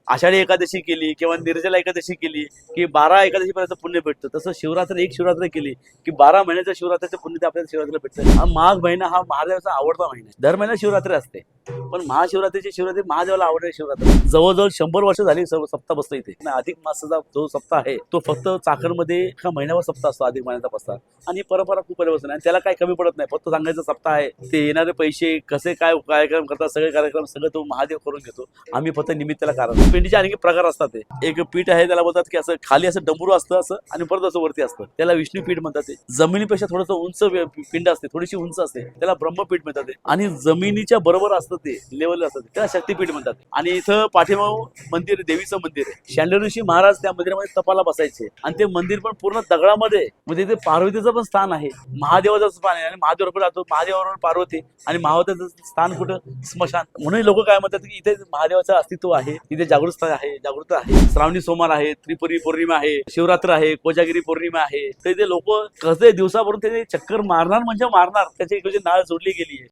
आषाढी एकादशी केली किंवा निर्जला एकादशी केली की 12 एकादशीपर्यंत पुण्य भेटतं, तसं शिवरात्री एक शिवरात्री केली की 12 महिन्याच्या शिवरात्रीचं पुण्य ते आपल्याला शिवरात्रीला भेटतं. हा माघ महिना हा महादेवाचा आवडता महिना आहे. दर महिन्यात शिवरात्री असते, पण महाशिवरात्रीची शिवरात्री महादेवाला आवडणारी शिवरात्री. जवळजवळ 100 वर्ष झाली सप्ताह बसतो इथे. अधिक मासाचा जो सप्ताह आहे तो फक्त चाकणमध्ये एका महिन्यावर सप्ताह असतो, अधिक महिन्याचा सप्ताह. आणि ही परंपरा खूप पहिल्यापासून आहे आणि त्याला काही कमी पडत नाही. फक्त सांगायचं सप्ताह आहे, ते येणारे पैसे कसे काय कार्यक्रम करतात, सगळे कार्यक्रम सगळं तो महादेव करून घेतो. आम्ही फक्त निमित्ताला कारण. पिंडीचे आणखी प्रकार असतात. ते एक पीठ आहे, त्याला बोलतात की असं खाली असं डमरू असतं असं आणि परत असं वरती असतं, त्याला विष्णू पीठ म्हणतात. ते जमिनीपेक्षा थोडंसं उंच पिंड असते, थोडीशी उंच असते, त्याला ब्रह्मपीठ म्हणतात. ते आणि जमिनीच्या बरोबर असतं, ते लेवल असतं, त्याला शक्तीपीठ म्हणतात. आणि इथं पाठीमागं मंदिर, देवीचं मंदिर आहे. शांडव ऋषी महाराज त्या मंदिरामध्ये तपाला बसायचे आणि ते मंदिर पण पूर्ण दगडामध्ये, म्हणजे ते पार्वतीचं पण स्थान आहे, महादेवाचं स्थान आहे. आणि महादेवावर जातो, महादेवावर पार्वती आणि महादेवाचं स्थान कुठं, स्मशान. म्हणून लोक काय म्हणतात की इथे महादेवाचं अस्तित्व आहे, इथे जागृत आहे, जागृत आहे. श्रावणी सोमवार आहे, त्रिपुरी पौर्णिमा आहे, शिवरात्र आहे, कोजागिरी पौर्णिमा आहे. तर इथे लोक कसे दिवसाभरून ते चक्कर मारणार म्हणजे मारणार, त्याची एक नाळ जोडली गेली आहे.